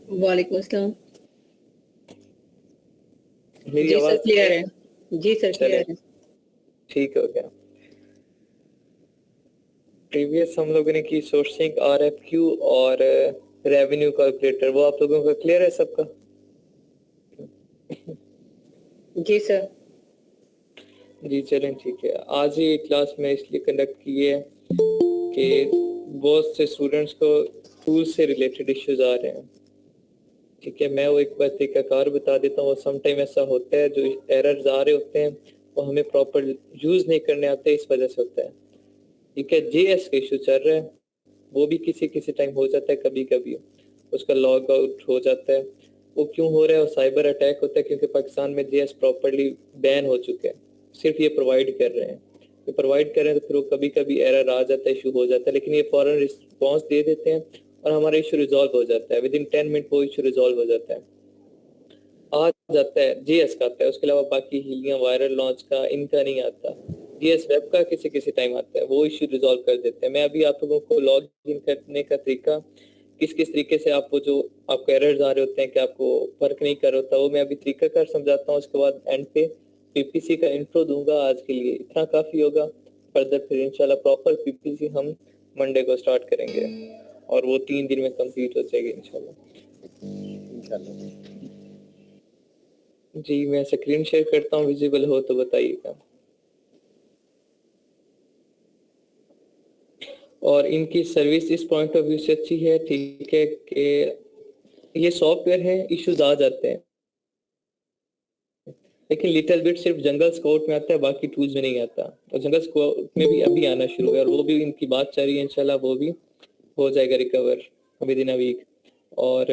वालेकुम अस्सलाम। मेरी जी सर आवाज क्लियर है। जी सर चले क्लियर है। ठीक हो गया। प्रीवियस हम लोगों ने की सोर्सिंग आरएफक्यू और रेवेन्यू कैलकुलेटर, वो आप लोगों का क्लियर है सबका? जी सर। जी चलें ठीक है। आज ही क्लास में इसलिए कंडक्ट की है कि बहुत से स्टूडेंट्स को टूल से रिलेटेड इश्यूज आ रहे हैं। ठीक है, मैं वो एक बार तरीकाकार बता देता हूँ। समटाइम ऐसा होता है जो एरर्स आ रहे होते हैं वो हमें प्रॉपर यूज नहीं करने आते, इस वजह से होता है। ठीक है, जेएस का इशू चल रहा है, वो भी किसी किसी टाइम हो जाता है, कभी कभी उसका लॉग आउट हो जाता है। वो क्यों हो रहा है? वो साइबर अटैक होता है क्योंकि पाकिस्तान में जेएस प्रॉपर्ली बैन हो चुके हैं, सिर्फ ये प्रोवाइड कर रहे हैं। ये प्रोवाइड कर रहे हैं तो फिर वो कभी कभी एरर आ जाता है, इशू हो जाता है, लेकिन ये फौरन रिस्पॉन्स दे देते हैं और हमारा इशू रिजॉल्व हो जाता है। विद इन 10 मिनट वो इशू रिजॉल्व हो जाता है, आ जाता है। जेएस का आता है, उसके अलावा बाकी हीलियम वायरल लॉन्च का इनका नहीं आता। जेएस वेब का किसी किसी टाइम आता है, वो इशू रिजॉल्व कर देते हैं। मैं अभी आप लोगों को लॉग इन करने का तरीका, किस किस तरीके से आपको जो आपको एरर्स आ रहे होते हैं कि आपको वर्क नहीं कर होता, वो मैं अभी तरीका कर समझाता हूँ। उसके बाद एंड पे पीपीसी का इंट्रो दूंगा। आज के लिए इतना काफी होगा, फर्दर फिर इंशाल्लाह प्रॉपर पीपीसी हम मंडे को स्टार्ट करेंगे और वो 3 दिन में कंप्लीट हो जाएगी इंशाल्लाह। जी मैं स्क्रीन शेयर करता हूँ, विजिबल हो तो बताइएगा। और इनकी सर्विस इस पॉइंट ऑफ व्यू से अच्छी है, ठीक है, कि ये सॉफ्टवेयर है, इश्यूज आ जाते हैं, लेकिन लिटिल बिट सिर्फ जंगल स्काउट में आता है, बाकी टूल्स में नहीं आता। और जंगल स्काउट में भी अभी आना शुरू है और वो भी इनकी बात चल रही है, इंशाल्लाह वो भी हो जाएगा recover within a week. और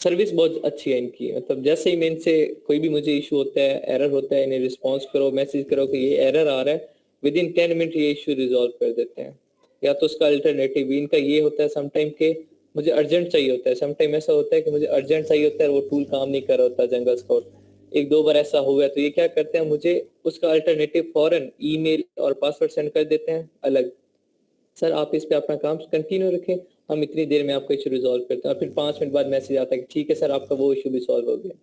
सर्विस बहुत अच्छी है इनकी, मतलब जैसे ही मैं इनसे कोई भी मुझे इशू होता है, एरर होता है, इन्हें रिस्पॉन्स करो, मैसेज करो कि ये एरर आ रहा है, विद इन 10 मिनट ये इशू रिजॉल्व कर देते हैं। या तो उसका अल्टरनेटिव इनका ये होता है समटाइम के मुझे अर्जेंट चाहिए होता है, समटाइम ऐसा होता है कि मुझे अर्जेंट चाहिए होता है, वो टूल काम नहीं कर रहा होता जंगल स्काउट। एक दो बार ऐसा हुआ है, तो ये क्या करते हैं, मुझे उसका अल्टरनेटिव फौरन ईमेल और पासवर्ड सेंड कर देते हैं अलग। सर आप इस पे अपना काम कंटिन्यू रखें, हम इतनी देर में आपका इशू रिजॉल्व करते हैं। और फिर 5 मिनट बाद मैसेज आता है कि ठीक है सर आपका वो इशू भी सॉल्व हो गया।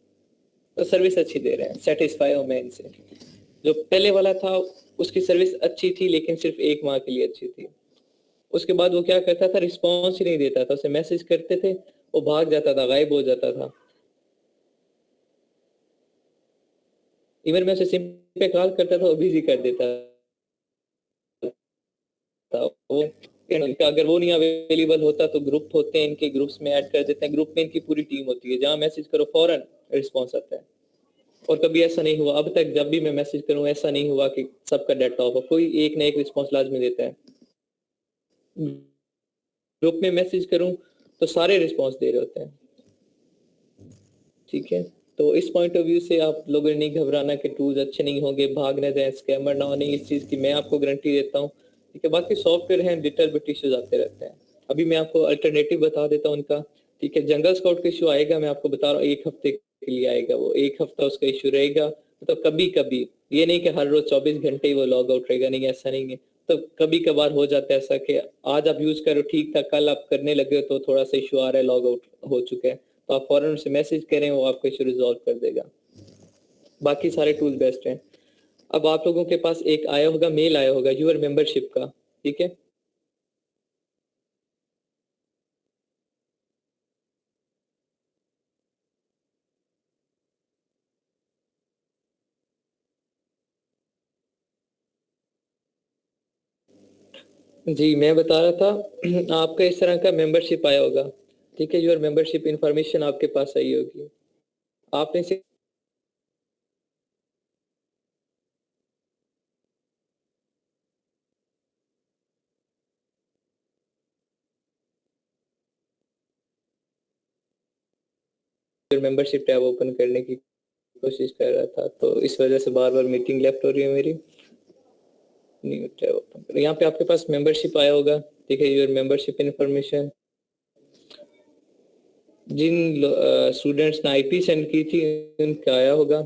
तो सर्विस अच्छी दे रहे हैं, सेटिस्फाई हूँ मैं इनसे। जो पहले वाला था उसकी सर्विस अच्छी थी, लेकिन सिर्फ 1 माह के लिए अच्छी थी। उसके बाद वो क्या करता था, रिस्पॉन्स ही नहीं देता था। उसे मैसेज करते थे, वो भाग जाता था, गायब हो जाता था। इवन मैं उसे सिम पे कॉल करता था, वो बिजी कर देता था। वो अगर वो नहीं अवेलेबल होता तो ग्रुप होते हैं इनके, ग्रुप्स में ऐड कर देते हैं। ग्रुप में इनकी पूरी टीम होती है, जहाँ मैसेज करो फौरन रिस्पॉन्स आता है। और कभी ऐसा नहीं हुआ अब तक, जब भी मैं मैसेज करूँ ऐसा नहीं हुआ कि सबका डाटा ऑफ हो, कोई एक ना एक रिस्पॉन्स लाजमी देता है। ग्रुप में मैसेज करूँ तो सारे रिस्पॉन्स दे रहे होते हैं। ठीक है, तो इस पॉइंट ऑफ व्यू से आप लोगों ने नहीं घबराना कि टूल्स अच्छे नहीं होंगे, भाग न जाए, स्कैमर ना हो, नहीं, इस चीज़ की मैं आपको गारंटी देता हूँ। ठीक है, बाकी सॉफ्टवेयर हैं, लिटिल बिट इश्यूज आते रहते हैं। अभी मैं आपको अल्टरनेटिव बता देता हूँ उनका। ठीक है, जंगल स्काउट का इशू आएगा, मैं आपको बता रहा हूँ 1 हफ्ते के लिए आएगा, वो 1 हफ्ता उसका इशू रहेगा। मतलब कभी कभी, ये नहीं कि हर रोज 24 घंटे ही वो लॉग आउट रहेगा, नहीं ऐसा नहीं है। तो कभी कभार हो जाता है ऐसा कि आज आप यूज करो ठीक था, कल आप करने लगे तो थोड़ा सा इशू आ रहा है, लॉग आउट हो चुका है, तो आप फौरन उसे मैसेज करें, वो आपको इशू रिजॉल्व कर देगा। बाकी सारे टूल बेस्ट हैं। अब आप लोगों के पास एक आया होगा, मेल आया होगा यूर मेंबरशिप का। ठीक है, जी मैं बता रहा था आपका इस तरह का मेंबरशिप आया होगा। ठीक है, यूर मेंबरशिप इंफॉर्मेशन आपके पास आई होगी, आपने से मेंबरशिप टैब ओपन करने की कोशिश कर रहा था, तो इस वजह से बार बार मीटिंग लेफ्ट हो रही है मेरी। न्यू टैब ओपन करें, यहाँ पे आपके पास मेंबरशिप आया होगा। ठीक है, योर मेंबरशिप इन्फॉर्मेशन, जिन स्टूडेंट्स ने आईपी सेंड की थी उनका आया होगा।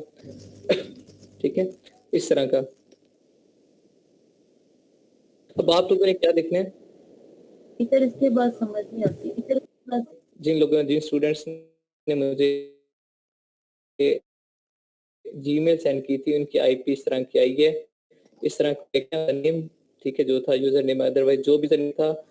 ठीक है, इस तरह का। अब आप लोगों ने क्या देखना है, टीचर इसके बाद समझ नहीं आती टीचर जिन स्टूडेंट्स ने मुझे जीमेल सेंड की थी उनकी आईपी इस तरह की आई है, इस तरह का नेम, ठीक है, जो था यूजर नेम, अदरवाइज जो भी था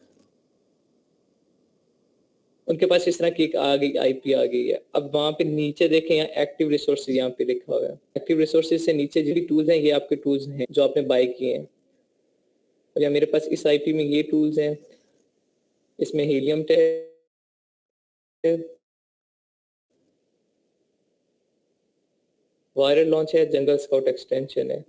उनके पास इस तरह की एक आ गई आईपी आ गई है। अब वहां पे नीचे देखें, यहाँ एक्टिव रिसोर्सेज यहाँ पे लिखा हुआ है। एक्टिव रिसोर्सेज से नीचे जो भी टूल्स हैं ये आपके टूल्स हैं जो आपने बाय किए हैं। और या मेरे पास इस आईपी में ये टूल्स हैं, इसमें हीलियम वायरल लॉन्च है, जंगल स्काउट एक्सटेंशन है।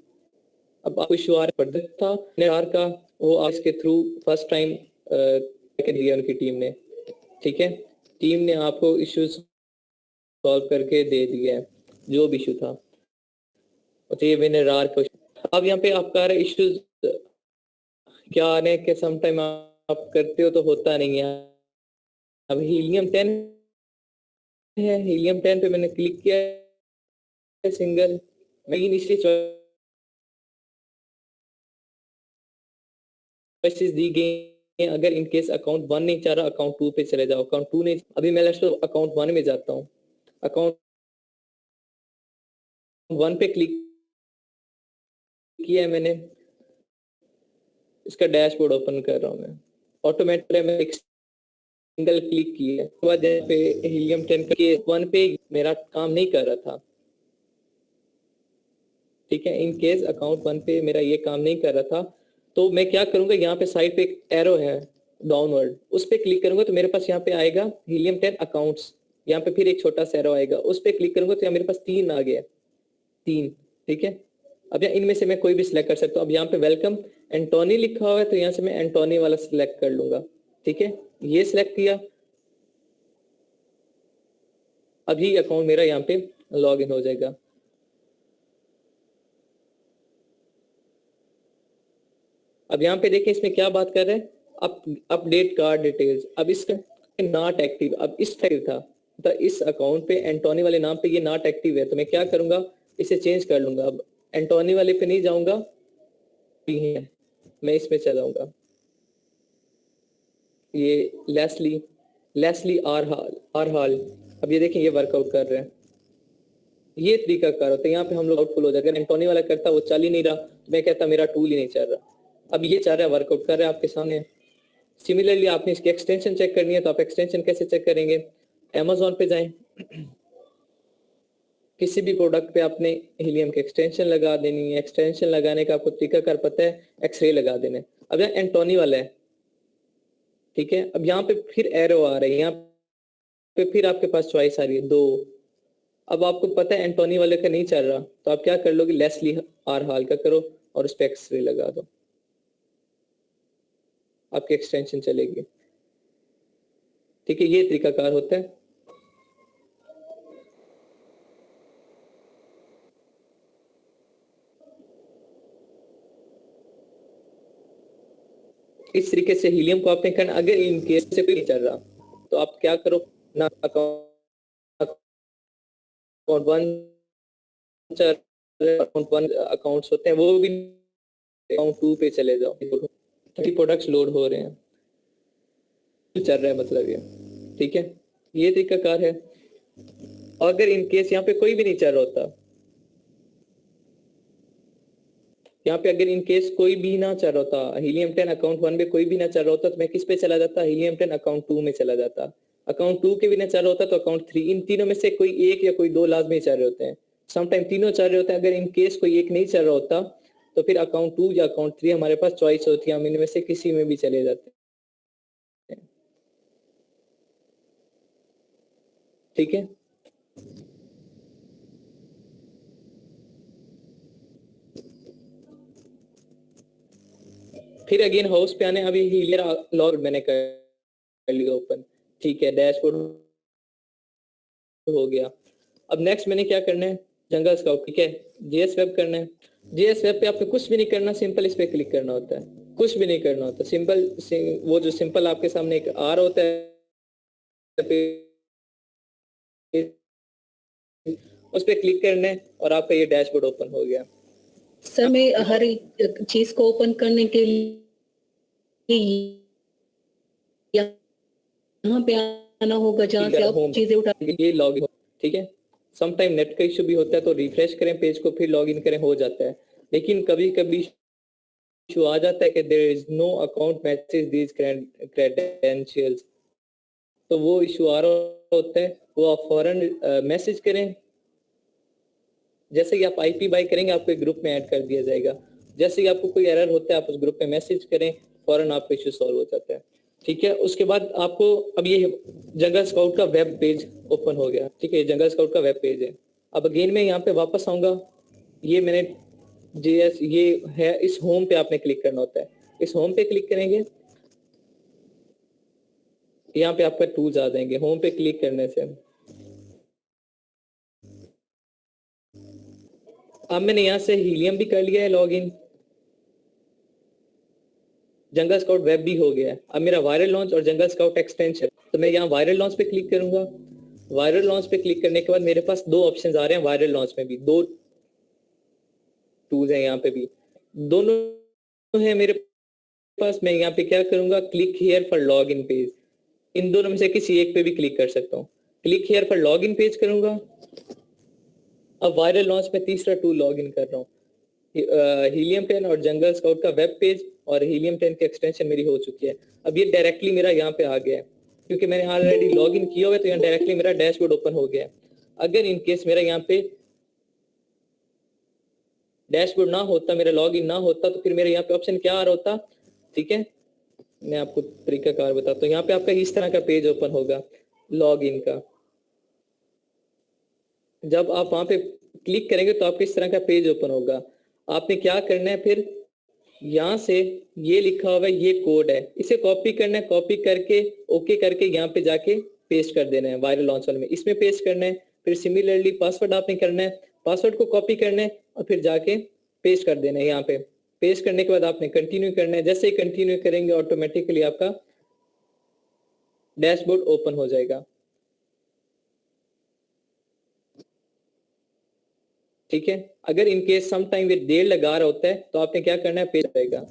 अब आपको इशू आ रहा था निरार का, वो आज के थ्रू फर्स्ट टाइम दिया उनकी टीम ने, ठीक है, टीम ने आपको इश्यूज सॉल्व करके दे दिया है जो भी इशू था। तो ये मैंने रार को, अब यहाँ पे आपका इश्यूज क्या आ रहे हैं कि समटाइम आप करते हो तो होता नहीं है। अब हीलियम 10 है, हीलियम 10 पे मैंने क्लिक किया है सिंगल, मैं इनिशियली चॉइसेस दी गई हैं। अगर इन केस अकाउंट 1 नहीं चाह रहा, अकाउंट 2 पे चले जाओ, अकाउंट 2 नहीं, अभी मैं लेट्स अकाउंट 1 में जाता हूँ, अकाउंट 1 पे क्लिक किया है मैंने, इसका डैशबोर्ड ओपन कर रहा हूँ मैं, ऑटोमेटिकली मैं एक सिंगल क्लिक किया है, उसके बाद यहाँ पे हीलियम 10 के 1 पे मेरा काम नहीं कर रहा था, ठीक है, इन केस अकाउंट 1 पे मेरा ये काम नहीं कर रहा था, तो मैं क्या करूंगा, यहाँ पे साइड पे एक एरो है डाउनवर्ड, उस पे क्लिक करूंगा तो मेरे पास यहाँ पे आएगा हीलियम 10 अकाउंट्स, यहाँ पे फिर एक छोटा सा एरो आएगा, उस पे क्लिक करूंगा तो यहाँ मेरे पास 3 आ गया, 3, ठीक है। अब यहाँ इनमें से मैं कोई भी सिलेक्ट कर सकता हूँ। अब यहाँ पे वेलकम एंटोनी लिखा हुआ है तो यहाँ से मैं एंटोनी वाला सिलेक्ट कर लूंगा, ठीक है, ये सिलेक्ट किया, अभी अकाउंट मेरा यहाँ पे लॉग इन हो जाएगा। अब यहाँ पे देखिए इसमें क्या बात कर रहे हैं, अपडेट कार्ड डिटेल्स, अब इसका नॉट एक्टिव, अब इस एक्टिव था तो इस अकाउंट पे एंटोनी वाले नाम पे ये नॉट एक्टिव है, तो मैं क्या करूंगा, इसे चेंज कर लूंगा। अब एंटोनी वाले पे नहीं जाऊंगा, मैं इसमें चलाऊंगा, ये लेस्ली आर हाल, अब ये देखें ये वर्कआउट कर रहे हैं, ये तरीका कार होता है। यहाँ पे हम लोग आउटफुल हो जाएगा, एंटोनी वाला करता वो चल ही नहीं रहा, तो मैं कहता मेरा टूल ही नहीं चल रहा, अब ये चल रहा है, वर्कआउट कर रहा है आपके सामने। सिमिलरली आपने इसकी एक्सटेंशन चेक करनी है, तो आप एक्सटेंशन कैसे चेक करेंगे, अमेजोन पे जाएं, किसी भी प्रोडक्ट पे आपने हीलियम की एक्सटेंशन लगा देनी है, एक्सटेंशन लगाने का आपको तरीका कर पता है, एक्सरे लगा देना है। अब यहाँ एंटोनी वाला है, ठीक है, अब यहाँ पे फिर एरो आ रही है, यहाँ पे फिर आपके पास चॉइस आ रही है 2, अब आपको पता है एंटोनी वाले का नहीं चल रहा, तो आप क्या कर लोगे, लेस्ली आर हाल का करो और उस पर एक्सरे लगा दो, आपकी एक्सटेंशन चलेगी, ठीक है, ये तरीकाकार होता है। इस तरीके से हीलियम को आपने करना। अगर इन केस से कोई नहीं चल रहा तो आप क्या करो ना, अकाउंट 1 अकाउंट्स होते हैं वो भी अकाउंट 2 पे चले जाओ, प्रोडक्ट्स लोड हो रहे हैं, चल रहा है मतलब ये, ठीक है, ये तरीकाकार है। अगर इन केस यहाँ पे कोई भी नहीं चल रहा होता, यहाँ पे अगर इन केस कोई भी ना चल रहा होता, हीलियम 10 अकाउंट 1 में कोई भी ना चल रहा होता, तो मैं किस पे चला जाता, हीलियम 10 अकाउंट 2 में चला जाता, अकाउंट 2 के भी ना चल रहा होता तो अकाउंट 3, इन तीनों में से कोई एक या कोई 2 लाजमी चल रहे होते हैं, समटाइम तीनों चल रहे होते हैं। अगर इन केस कोई एक नहीं चल रहा होता तो फिर अकाउंट 2 या अकाउंट 3 हमारे पास चॉइस होती है, हम इनमें से किसी में भी चले जाते हैं, ठीक है। फिर अगेन हाउस पे आने, अभी हीलियर लॉग मैंने कर लिया ओपन, ठीक है, डैशबोर्ड हो गया। अब नेक्स्ट मैंने क्या करना है, जंगल स्काउट, ठीक है, जेएस वेब करना है। जेएस वेब पे आपको कुछ भी नहीं करना, सिंपल इस पे क्लिक करना होता है, कुछ भी नहीं करना होता, सिंपल वो जो सिंपल आपके सामने एक आर होता है उस पे क्लिक करना है और आपका ये डैशबोर्ड ओपन हो गया। सर मैं हर एक चीज को ओपन करने के लिए यहाँ पे आना होगा जहाँ से आप होम चीजें उठा। ये लॉगिन, ठीक है। सम टाइम नेट का इश्यू भी होता है तो रिफ्रेश करें पेज को फिर लॉगिन करें, हो जाता है। लेकिन कभी कभी इशू आ जाता है कि there is no account matches these credentials, तो वो इशू आ रहा होता है, वो आप फौरन मैसेज करें। जैसे ही आप आईपी बाय करेंगे आपको एक ग्रुप में ऐड कर दिया जाएगा। जैसे ही आपको कोई एरर होता है आप उस ग्रुप में मैसेज करें, फौरन आपका इशू सॉल्व हो जाता है, ठीक है। उसके बाद आपको अब ये जंगल स्काउट का वेब पेज ओपन हो गया, ठीक है, जंगल स्काउट का वेब पेज है। अब अगेन मैं यहाँ पे वापस आऊंगा, ये मैंने जेएस ये है, इस होम पे आपने क्लिक करना होता है। इस होम पे क्लिक करेंगे, यहाँ पे आपका टूल्स आ जाएंगे। होम पे क्लिक करने से अब मैंने यहाँ से हीलियम भी कर लिया है लॉगिन, जंगल स्काउट वेब भी हो गया है। अब मेरा वायरल लॉन्च और जंगल स्काउट एक्सटेंशन, तो मैं यहाँ वायरल लॉन्च पे क्लिक करूंगा। वायरल लॉन्च पे क्लिक करने के बाद मेरे पास दो ऑप्शंस आ रहे हैं। वायरल लॉन्च में भी दो टूल्स हैं, यहाँ पे भी दोनों है मेरे पास। मैं यहाँ पे क्या करूंगा, click here for log in page, इन दोनों में से किसी एक पे भी क्लिक कर सकता हूँ। Click here for log in page करूंगा। अब वायरल लॉन्च में तीसरा टूल लॉग इन कर रहा हूँ, हीलियम 10 और जंगल स्काउट का वेब पेज और हीलियम 10 की एक्सटेंशन मेरी हो चुकी है। अब ये डायरेक्टली मेरा यहाँ पे आ गया है, क्योंकि मैंने ऑलरेडी लॉग इन किया हुआ है, तो यहाँ डायरेक्टली मेरा डैशबोर्ड ओपन हो गया है। अगर इन केस मेरा यहाँ पे डैशबोर्ड ना होता, मेरा लॉग इन ना होता, तो फिर मेरे यहाँ पे ऑप्शन क्या आ रहा होता, ठीक है, मैं आपको तरीकाकार बताता हूँ। यहाँ पे आपका इस तरह का पेज ओपन होगा लॉग इन का। जब आप वहां पे क्लिक करेंगे तो आपको इस तरह का पेज ओपन होगा। आपने क्या करना है, फिर यहाँ से ये लिखा हुआ है, ये कोड है, इसे कॉपी करना है। कॉपी करके ओके करके यहाँ पे जाके पेस्ट कर देना है वायरल लॉन्च वाले में, इसमें पेस्ट करना है। फिर सिमिलरली पासवर्ड आपने करना है, पासवर्ड को कॉपी करना है और फिर जाके पेस्ट कर देना है यहाँ पे। पेस्ट करने के बाद आपने कंटिन्यू करना है। जैसे ही कंटिन्यू करेंगे ऑटोमेटिकली आपका डैशबोर्ड ओपन हो जाएगा, ठीक है। अगर इनकेस सम टाइम ये देर लगा रहा होता है तो आपने क्या करना है, पेज आएगा।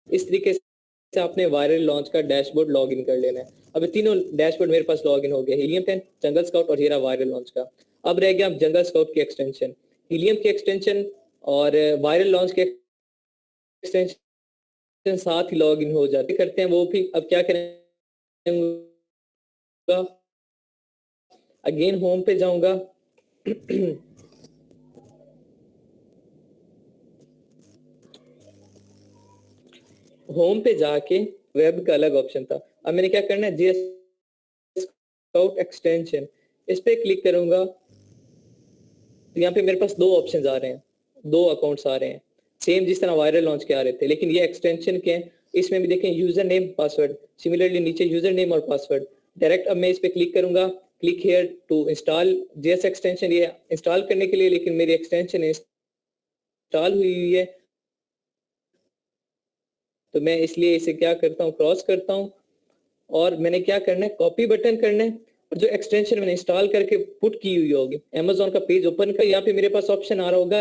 इस तरीके से आपने वायरल लॉन्च का डैशबोर्ड लॉग इन कर लेना है। अब ये तीनों डैशबोर्ड मेरे पास लॉग इन हो गया, हीलियम 10, जंगल स्काउट और ये रहा वायरल लॉन्च का। अब रह गया जंगल स्काउट की एक्सटेंशन, हीलियम की एक्सटेंशन और वायरल लॉन्च के एक्सटेंशन साथ ही लॉग इन हो जाते करते हैं वो भी। अब क्या करेंगे, अगेन होम पे जाऊंगा होम पे जाके वेब का अलग ऑप्शन था। अब मैंने क्या करना है, जीएस स्काउट एक्सटेंशन, इस पे क्लिक करूंगा तो यहाँ पे मेरे पास दो ऑप्शंस आ रहे हैं, दो अकाउंट्स आ रहे हैं, सेम जिस तरह वायरल लॉन्च के आ रहे थे, लेकिन ये एक्सटेंशन के हैं। इसमें भी देखें यूजर नेम पासवर्ड, सिमिलरली नीचे यूजर नेम और पासवर्ड डायरेक्ट। अब मैं इस पे क्लिक करूंगा, click here to install JS extension, ये इंस्टॉल करने के लिए, लेकिन मेरी एक्सटेंशन इंस्टॉल हुई है तो मैं इसलिए इसे क्या करता हूँ, क्रॉस करता हूँ। और मैंने क्या करना है, कॉपी बटन करना है और जो एक्सटेंशन मैंने इंस्टॉल करके पुट की हुई होगी, अमेजोन का पेज ओपन कर, यहाँ पे मेरे पास ऑप्शन आ रहा होगा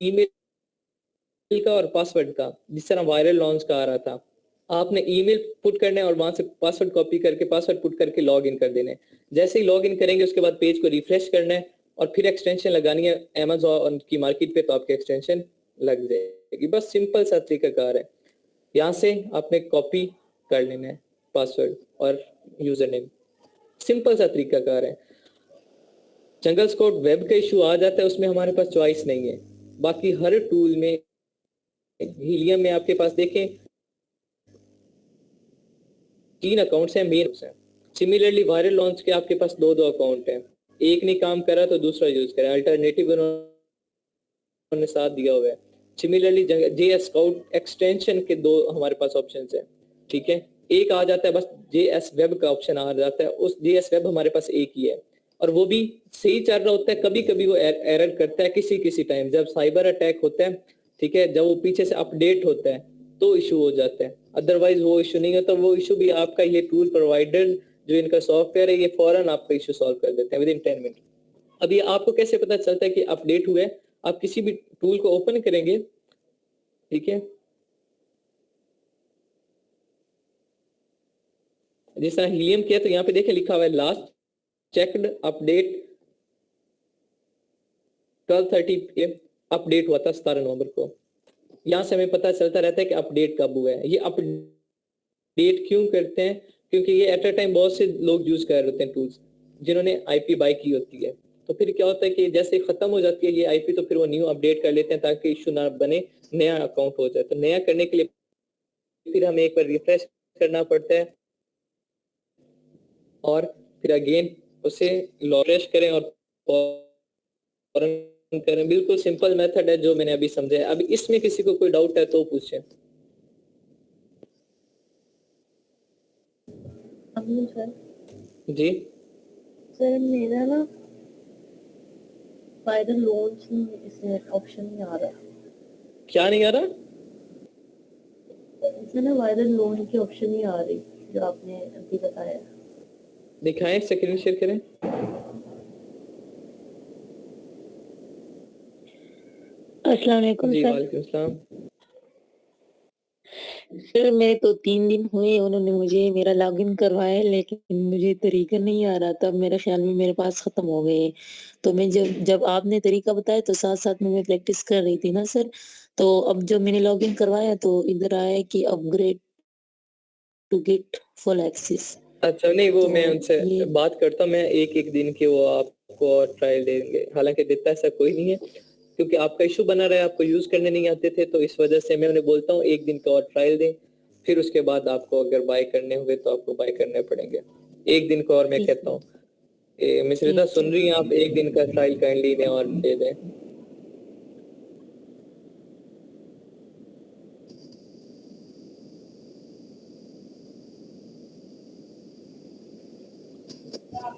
ईमेल का और पासवर्ड का, जिस तरह वायरल लॉन्च का आ रहा था। आपने ईमेल पुट करना है और वहां से पासवर्ड कॉपी करके पासवर्ड पुट करके लॉग इन कर देना है। जैसे ही लॉग इन करेंगे उसके बाद पेज को रिफ्रेश करना है और फिर एक्सटेंशन लगानी है अमेजोन की मार्केट पे, तो आपकी एक्सटेंशन लग जाएगी। बस सिंपल सा तरीकाकार है। यहाँ से आपने कॉपी कर लेना है पासवर्ड और यूजर नेम, सिंपल सा तरीकाकार है। जंगल स्काउट वेब का इशू आ जाता है, उसमें हमारे पास चॉइस नहीं है। बाकी हर टूल में, हीलियम में आपके पास देखें 3 अकाउंट्स हैं, मेन हैं। सिमिलरली वायरल लॉन्च के आपके पास दो अकाउंट हैं, एक नहीं काम कर रहा तो दूसरा यूज करें, अल्टरनेटिव उन्होंने साथ दिया हुआ है। सिमिलरली जेएस स्काउट एक्सटेंशन के दो हमारे पास ऑप्शंस हैं, ठीक है। एक आ जाता है बस जेएस वेब का ऑप्शन आ जाता है, उस जेएस वेब हमारे पास एक ही है और वो भी सही चल रहा होता है। कभी कभी वो एरर करता है किसी टाइम, जब साइबर अटैक होता है, ठीक है, जब वो पीछे से अपडेट होता है तो इशू हो जाता है, अदरवाइज वो इशू नहीं होता। वो इशू भी आपका ये टूल प्रोवाइडर जो इनका सॉफ्टवेयर है, ये फौरन आपका इशू सॉल्व कर देते हैं विद इन 10 मिनट। अब ये आपको कैसे पता चलता है कि अपडेट हुआ है, आप किसी भी टूल को ओपन करेंगे, ठीक है, जिस तरह हीलियम किया तो यहाँ पे देखें लिखा हुआ है last checked update 12:30 PM update हुआ था 17 नवंबर को। यहाँ से हमें पता चलता रहता है कि अपडेट कब हुआ है। ये अपडेट क्यों करते हैं? क्योंकि ये एट अ टाइम बहुत से लोग यूज कर रहे होते हैं टूल्स जिन्होंने आईपी बाय की होती है। तो फिर क्या होता है कि जैसे खत्म हो जाती है ये आईपी तो फिर वो न्यू अपडेट कर लेते हैं ताकि इशू ना बने, नया अकाउंट हो जाए। तो नया करने के लिए फिर हमें एक बार रिफ्रेश करना पड़ता है और फिर अगेन उसे रिफ्रेश करें और फौरन करें। बिल्कुल सिंपल मेथड है जो मैंने अभी समझाया। अभी इसमें किसी को कोई डाउट है तो पूछें। सर जी सर मेरा ना वायरल लॉन्च इसे ऑप्शन नहीं आ रहा। क्या नहीं आ रहा? इसमें ना वायरल लॉन्च की ऑप्शन नहीं आ रही जो आपने अभी बताया। दिखाएं, स्क्रीन शेयर करें। अस्सलाम वालेकुम जी सर। वालेकुम सलाम। सर मेरे तो 3 दिन हुए उन्होंने मुझे मेरा लॉगिन करवाया लेकिन मुझे तरीका नहीं आ रहा था। मेरे ख्याल में मेरे पास खत्म हो गए। तो मैं जब जब आपने तरीका बताया तो साथ-साथ में मैं प्रैक्टिस कर रही थी ना सर। तो अब जब मैंने लॉगिन करवाया तो इधर आया कि upgrade to get full access. अच्छा नहीं वो तो मैं उनसे ये बात करता हूँ। मैं एक दिन के वो आपको और ट्रायल देंगे। हालांकि देता ऐसा कोई नहीं है क्योंकि आपका इशू बना रहा है, आपको यूज करने नहीं आते थे तो इस वजह से मैं उन्हें बोलता हूँ एक दिन का और ट्रायल दें, फिर उसके बाद आपको अगर बाय करने हुए तो आपको बाय करने पड़ेंगे। एक दिन का और मैं ठीक कहता है। हूँ। मिस रिदा सुन रही हैं आप? एक दिन का ट्रायल काइंडली दें और दे दें।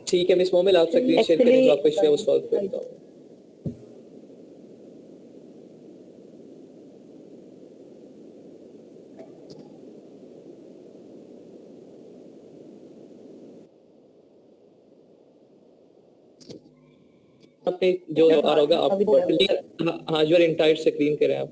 ठीक है मिस मोमिल आप स्क्रीन शेयर करें जो आपको इशू है वो सॉल्व करता हूँ। आपने जो आ रहा होगा आप हाँ जो इंटायर स्क्रीन करें आप।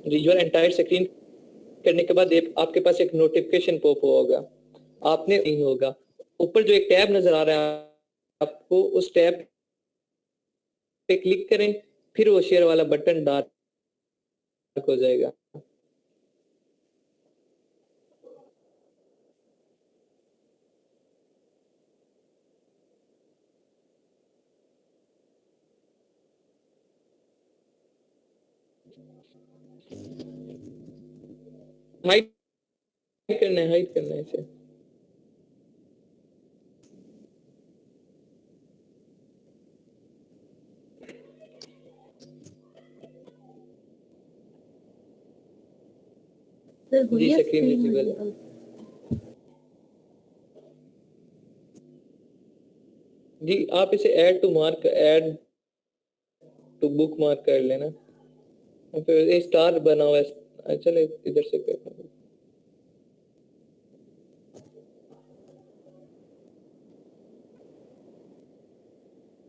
विजुअल एंटायर स्क्रीन करने के बाद आपके पास एक नोटिफिकेशन पॉप होगा। आपने नहीं होगा ऊपर जो एक टैब नजर आ रहा है आपको उस टैब पे क्लिक करें, फिर वो शेयर वाला बटन डार्क हो जाएगा। हाइड हाइड करना है इसे। सर जी गुड़िया स्क्रीन विजिबल है। जी आप इसे ऐड टू बुक मार्क कर लेना। फिर ये स्टार बना हुआ है। चलो इधर से करता हूँ।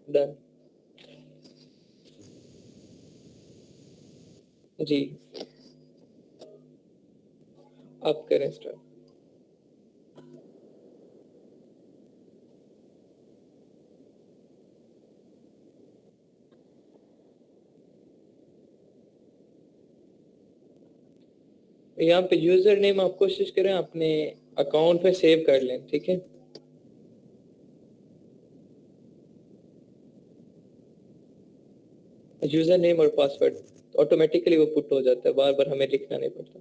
डन। जी आप करें स्टार्ट। यहाँ पे यूजर नेम आप कोशिश करें अपने अकाउंट पे सेव कर लें। ठीक है यूजर नेम और पासवर्ड ऑटोमेटिकली वो पुट हो जाता है, बार बार हमें लिखना नहीं पड़ता।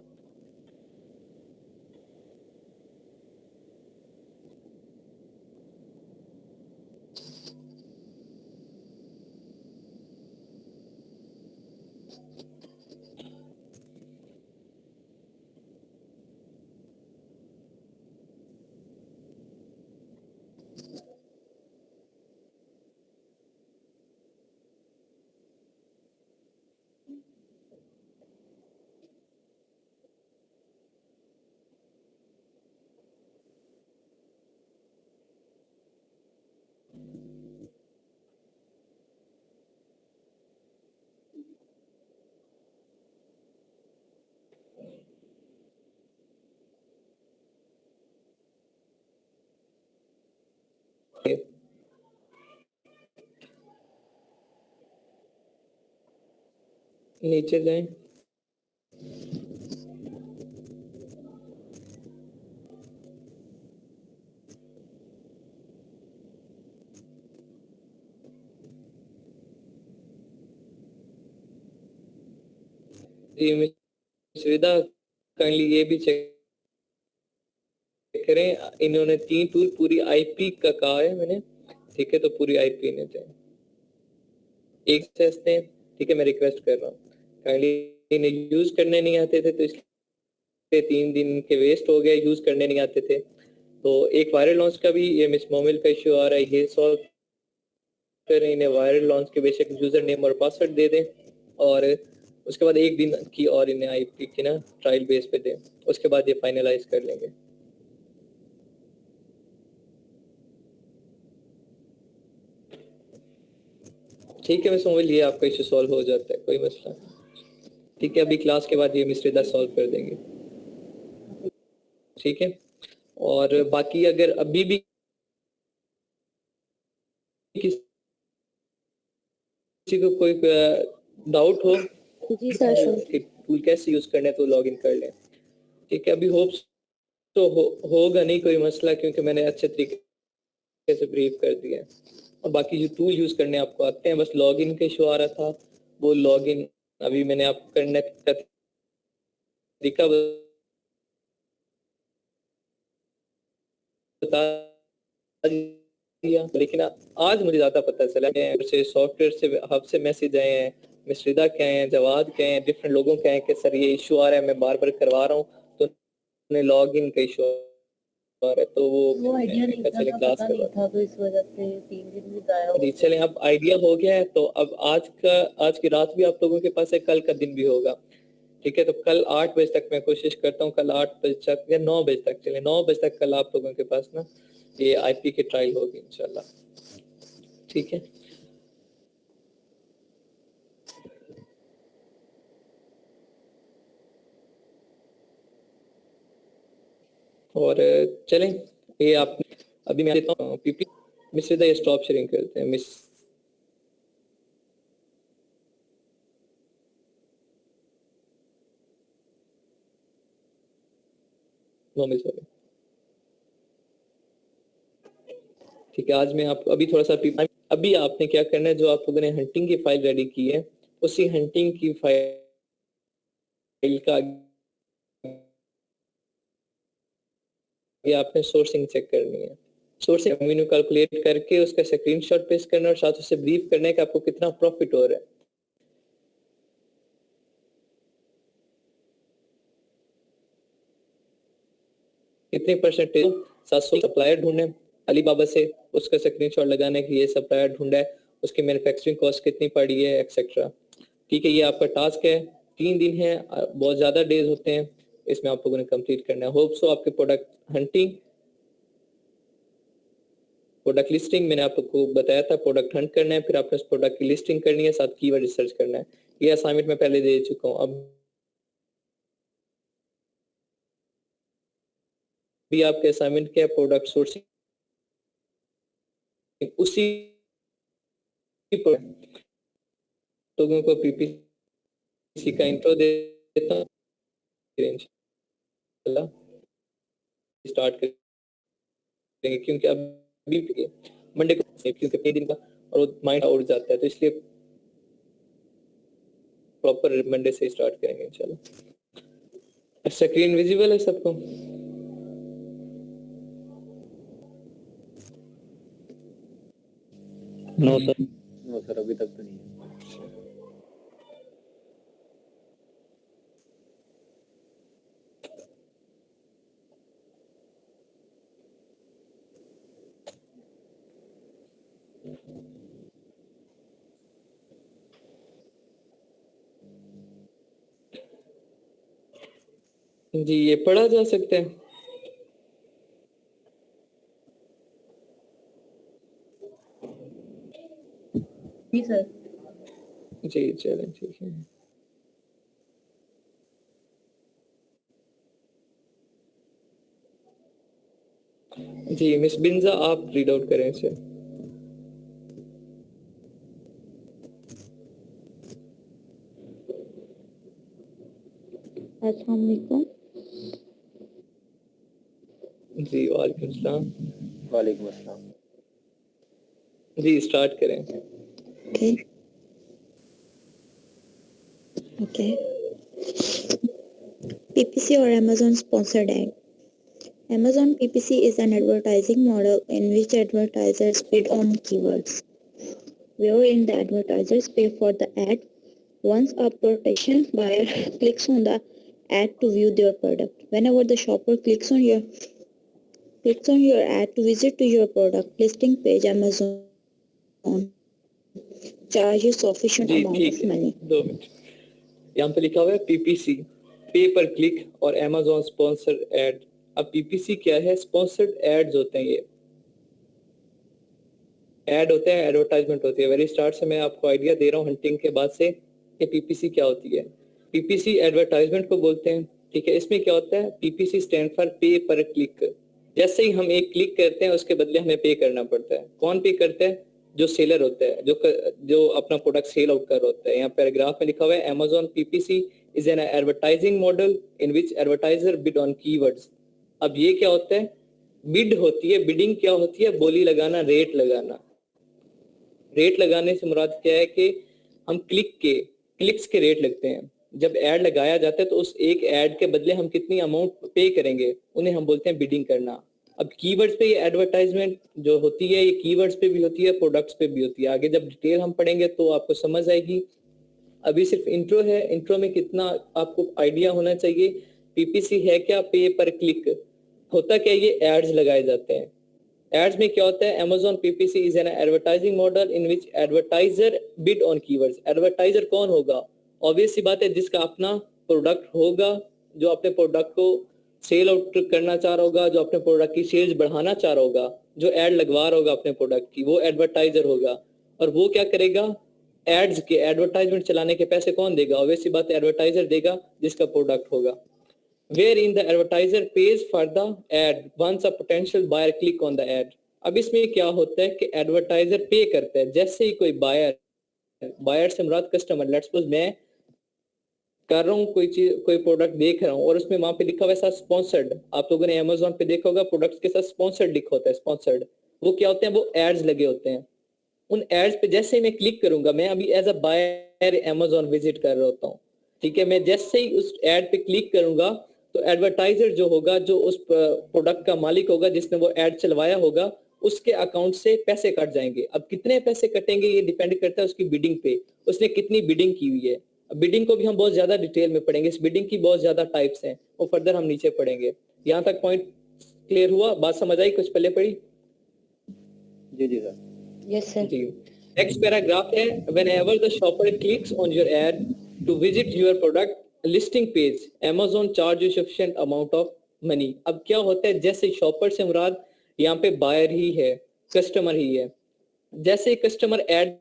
नीचे जाएं। जी मिस रिदा, काइंडली ये भी चेक करें, इन्होंने 3 टूल पूरी आईपी का कहा है मैंने, ठीक है, तो पूरी आईपी इन्हें दें। एक टेस्ट दें, ठीक है, मैं रिक्वेस्ट कर रहा हूँ, काइंडली इन्हें यूज करने नहीं आते थे तो इसलिए 3 दिन के वेस्ट हो गए, यूज करने नहीं आते थे। तो एक वायरल लॉन्च का भी ये मिस मोमिल का इश्यू आ रहा है, ये सॉल्व करें, इन्हें वायरल लॉन्च के बेशक यूजर नेम और पासवर्ड दे दें, और उसके बाद 1 दिन की और इन्हें आईपी की ना ट्रायल बेस पे दें, उसके बाद ये फाइनलाइज कर लेंगे। ठीक है, मैं समझ लिया, आपका इश्यू सॉल्व हो जाता है, कोई मसला नहीं। ठीक है, अभी क्लास के बाद ये मिस रिदा सॉल्व कर देंगे, ठीक है। और बाकी अगर अभी भी किसी को कोई डाउट हो जी सर। कि टूल कैसे यूज करना है तो लॉग इन कर लें, ठीक है। अभी होप्स तो होगा नहीं कोई मसला, क्योंकि मैंने अच्छे तरीके से ब्रीफ कर दिया है। और बाकी जो टूल यूज करने आपको आते हैं, बस लॉगिन का इशू आ रहा था, वो लॉगिन अभी मैंने आपको करने का तरीका बता दिया, लेकिन आज मुझे ज्यादा पता चला कि सॉफ्टवेयर से हब से मैसेज आए हैं, मिश्रिदा के आए हैं, जवाद के आए हैं, डिफरेंट लोगों के आए हैं कि सर ये इशू आ रहा है, मैं बार बार करवा रहा हूँ, तो उन्हें लॉग इन का इशू आ रहा है, तो वो आइडिया नहीं था, चले क्लास पता नहीं था, तो इस वजह से 3 दिन भी जाया जी। चले, अब आइडिया हो गया है, तो अब आज की रात भी आप लोगों के पास है, कल का दिन भी होगा, ठीक है। तो कल 8 बजे तक मैं कोशिश करता हूँ, कल 8 बजे तक या 9 बजे तक, चले 9 बजे तक कल आप लोगों के पास ना ये आईपी की ट्रायल होगी इंशाल्लाह, ठीक है। और चलें, ये आप अभी मैं देता हूँ पीपी, मिस रिदा ये स्टॉप शेयरिंग करते हैं मिस। नो मिस हो गया, ठीक है। आज मैं आपको अभी थोड़ा सा अभी आपने क्या करना है, जो आप लोगों ने हंटिंग की फाइल रेडी की है, उसी हंटिंग की फाइल का ये आपने सोर्सिंग चेक करनी है। सोर्सिंग रेवेन्यू कैलकुलेट करके उसका स्क्रीनशॉट पेस्ट करना और साथ उससे ब्रीफ करना है कि आपको कितना प्रॉफिट हो रहा है, कितने परसेंटेज। 700 सप्लायर ढूंढे अलीबाबा से, उसका स्क्रीनशॉट लगाने के लिए सप्लायर ढूंढा है, उसकी मैन्युफैक्चरिंग कॉस्ट कितनी पड़ी है, एक्सेट्रा, ठीक है। ये आपका टास्क है, 3 दिन है, बहुत ज्यादा डेज होते हैं, इसमें आप लोगों ने कंप्लीट करना है। होप सो आपके प्रोडक्ट हंटिंग, प्रोडक्ट लिस्टिंग मैंने आपको बताया था, प्रोडक्ट हंट करना है, फिर आपने उस प्रोडक्ट की लिस्टिंग करनी है, साथ कीवर्ड रिसर्च करना है। ये असाइनमेंट मैं पहले दे चुका हूँ, अब भी आपके असाइनमेंट क्या है, प्रोडक्ट सोर्सिंग, उसी लोगों को पीपीसी का इंट्रो देता हूँ, इंशाल्लाह स्टार्ट करेंगे, क्योंकि अभी मंडे को, क्योंकि अपने दिन का और वो माइंड उड़ जाता है, तो इसलिए प्रॉपर मंडे से स्टार्ट करेंगे इंशाल्लाह। स्क्रीन विजिबल है सबको? नो सर अभी तक तो नहीं है। जी, ये पढ़ा जा सकता है। जी सर। जी चलें, ठीक है। जी मिस बिंजा, आप रीड आउट करें इसे। अस्सलाम वालेकुम। जी वालेकुम सलाम। वालेकुम अस्सलाम। जी स्टार्ट करें। Okay. Okay. PPC or Amazon sponsored ad. Amazon PPC is an advertising model in which advertisers bid on keywords, wherein the advertisers pay for the ad. Once a potential buyer clicks on the ad to view their product, whenever the shopper clicks on your ad to visit to your product listing page, Amazon charges sufficient ji amount ठीक of है, money. 2 minute. यहाँ पे लिखा हुआ है PPC, पे पर click और Amazon स्पॉन्सर्ड एड। अब पीपीसी क्या है? स्पॉन्सर्ड एड्स होते हैं। ये ऐड होते हैं, एडवर्टाइजमेंट होती है। वेरी स्टार्ट से मैं आपको आइडिया दे रहा हूँ हंटिंग के बाद से कि पीपीसी क्या होती है। पीपीसी एडवर्टाइजमेंट को बोलते हैं, ठीक है। इसमें क्या होता है? पीपीसी स्टैंड फॉर पे पर क्लिक। जैसे ही हम एक क्लिक करते हैं उसके बदले हमें पे करना पड़ता है। कौन पे करता है? जो सेलर होता है, जो अपना प्रोडक्ट सेल आउट कर रहा होता है। यहाँ पैराग्राफ में लिखा हुआ है Amazon PPC is an advertising model in which advertiser bid on keywords. अब ये क्या होता है? बिड होती है। बिडिंग क्या होती है? बोली लगाना, रेट लगाना। रेट लगाने से मुराद क्या है कि हम क्लिक्स के रेट लगते हैं। जब ऐड लगाया जाता है तो उस एक ऐड के बदले हम कितनी अमाउंट पे करेंगे, उन्हें हम बोलते हैं बिडिंग करना। अब कीवर्ड्स पे ये एडवर्टाइजमेंट जो होती है, ये कीवर्ड्स पे भी होती है, प्रोडक्ट्स पे भी होती है। आगे जब डिटेल हम पढ़ेंगे तो आपको समझ आएगी। अभी सिर्फ इंट्रो है। इंट्रो में कितना आपको आइडिया होना चाहिए। पीपीसी है क्या? पे पर क्लिक। होता क्या? ये एड्स लगाए जाते हैं। एड्स में क्या होता है? Amazon PPC is an advertising model in which advertiser bid on keywords। Advertiser कौन होगा? ऑब्वियस सी बात है, जिसका अपना प्रोडक्ट होगा, जो अपने प्रोडक्ट को सेल आउट करना चाह रहा होगा, जो अपने प्रोडक्ट की सेल्स बढ़ाना चाह रहा होगा, जो एड लगवा रहा होगा अपने प्रोडक्ट की, वो एडवर्टाइजर होगा। और वो क्या करेगा? एड्स के एडवर्टाइजमेंट चलाने के पैसे कौन देगा? ऑब्वियस सी बात है, एडवर्टाइजर देगा जिसका प्रोडक्ट होगा। wherein the advertiser pays for the ad once a potential buyer click on the ad। अब इसमें क्या होता है कि एडवर्टाइजर पे करता है जैसे ही कोई बायर से मुराद कस्टमर। लेट्स सपोज मैं कर रहा हूँ कोई चीज, कोई प्रोडक्ट देख रहा हूँ और उसमें वहां पे लिखा हुआ है स्पॉन्सर्ड। आप लोगों ने Amazon पे देखा होगा प्रोडक्ट्स के साथ स्पॉन्सर्ड लिखा होता है। स्पॉन्सर्ड वो क्या होते हैं? वो एड्स लगे होते हैं। उन एड्स पे जैसे ही मैं क्लिक करूंगा, मैं अभी as a buyer Amazon visit कर रहा होता हूँ, ठीक है। मैं जैसे ही उस एड पे क्लिक करूंगा तो एडवर्टाइजर जो होगा, जो उस प्रोडक्ट का मालिक होगा जिसने वो एड चलवाया होगा, उसके अकाउंट से पैसे कट जाएंगे। अब कितने पैसे कटेंगे ये डिपेंड करता है उसकी बिडिंग पे, उसने कितनी बिडिंग की हुई है। अब बिडिंग को भी हम बहुत ज्यादा डिटेल में पढ़ेंगे। इस बिडिंग की बहुत ज्यादा टाइप्स हैं, वो फर्दर हम नीचे पढ़ेंगे। यहाँ तक पॉइंट क्लियर हुआ? बात समझ आई? कुछ पहले पढ़ी? जी जी सर। Yes sir. जी। नेक्स्ट पैराग्राफ है whenever the shopper clicks on your ad to visit your product listing page, Amazon charges sufficient amount of money। अब क्या होता है? जैसे शॉपर से मुराद यहाँ पे बायर ही है, कस्टमर ही है। जैसे कस्टमर एड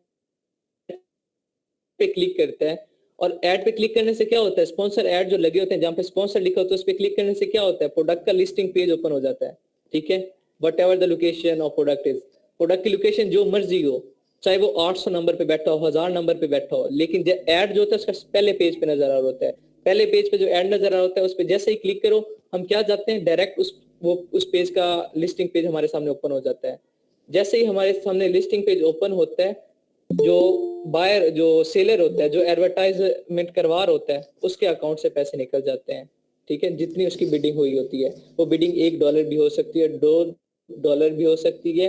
पे क्लिक करता है, और एड पे क्लिक करने से क्या होता है? स्पॉन्सर एड जो लगे होते हैं, जहाँ पे स्पॉन्सर लिखा होता है, उस पे क्लिक करने से क्या होता है? प्रोडक्ट का लिस्टिंग पेज ओपन हो जाता है, ठीक है। What ever the location of product is, product की लोकेशन जो मर्जी हो, चाहे वो 800 नंबर पे बैठा हो, 1000 नंबर पे बैठा हो, लेकिन जो एड जो होता है उसका पहले पेज पे नजर आ रहा होता है। पहले पेज पे जो एड नजर आ रहा होता है उस पे जैसे ही क्लिक करो, हम क्या जाते हैं? डायरेक्ट उस पेज का लिस्टिंग पेज हमारे सामने ओपन हो जाता है। जैसे ही हमारे सामने लिस्टिंग पेज ओपन होता है, जो बायर, जो सेलर होता है, जो एडवर्टाइजमेंट करवा रहा होता है, उसके अकाउंट से पैसे निकल जाते हैं, ठीक है। जितनी उसकी बिडिंग हुई होती है, वो बिडिंग $1 भी हो सकती है, $2 भी हो सकती है,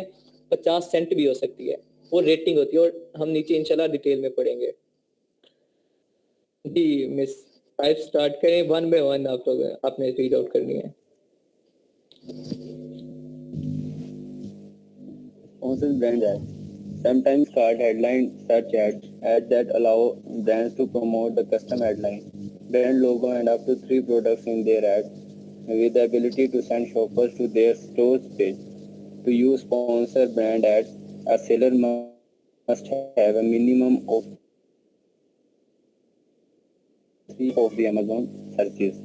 50 सेंट भी हो सकती है। वो रेटिंग होती है, और हम नीचे इंशाल्लाह डिटेल में पढ़ेंगे। जी मिस, टाइप स्टार्ट करें। 1 by 1 आपने रीड आउट करनी है। Sponsored brand ads. Sometimes card headline search ads that allow brands to promote the custom headline, brand logo and up to 3 products in their ad, with the ability to send shoppers to their stores page. To use sponsored brand ads, a seller must have a minimum of 3 of the Amazon searches.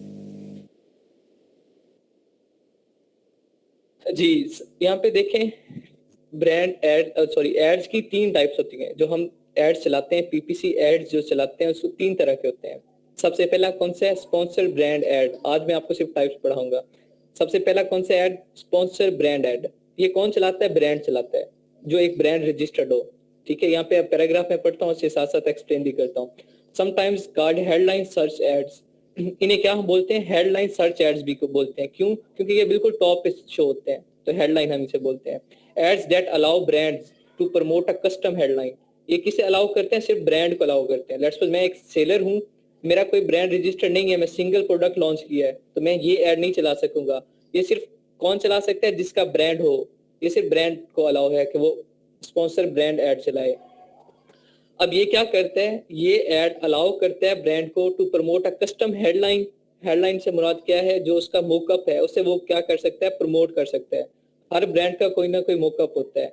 जी यहाँ पे देखें, brand add, sorry, ads की 3 types होती हैं। जो हम ads चलाते हैं, पीपीसी एड्स जो चलाते हैं, उसको 3 तरह के होते हैं। सबसे पहला कौन सा है? Sponsor brand add. आज मैं आपको सिर्फ टाइप्स पढ़ाऊंगा। सबसे पहला कौन सा ऐड? Sponsor brand add. ये कौन चलाता है? ब्रांड चलाता है, जो एक ब्रांड रजिस्टर्ड हो। ठीक है, यहाँ पे पैराग्राफ में पढ़ता हूँ, उसके साथ साथ एक्सप्लेन भी करता हूँ। Sometimes called headline search ads. इन्हें क्या हम बोलते हैं? हेडलाइन सर्च एड्स भी को बोलते हैं। क्यों? क्योंकि ये बिल्कुल टॉप पे शो होते हैं, तो हेडलाइन हम इसे बोलते हैं। Ads that allow brands to promote a custom headline. ये किसे अलाउ करते हैं? सिर्फ ब्रांड को अलाउ करते हैं। लेट्स सपोज मैं एक सेलर हूँ, मेरा कोई ब्रांड रजिस्टर्ड नहीं है, मैं सिंगल प्रोडक्ट लॉन्च किया है, तो मैं ये ऐड नहीं चला सकूंगा। ये सिर्फ कौन चला सकता है? जिसका ब्रांड हो। ये सिर्फ ब्रांड को अलाउ है कि वो स्पॉन्सर ब्रांड ऐड चलाए। अब ये क्या करता है? ये ऐड अलाउ करता है ब्रांड को to promote a custom headline. Headline से मुराद क्या है? जो उसका मोकअप है, उससे वो क्या कर सकता है? प्रमोट कर सकता है। हर ब्रांड का कोई ना कोई मोकअप होता है।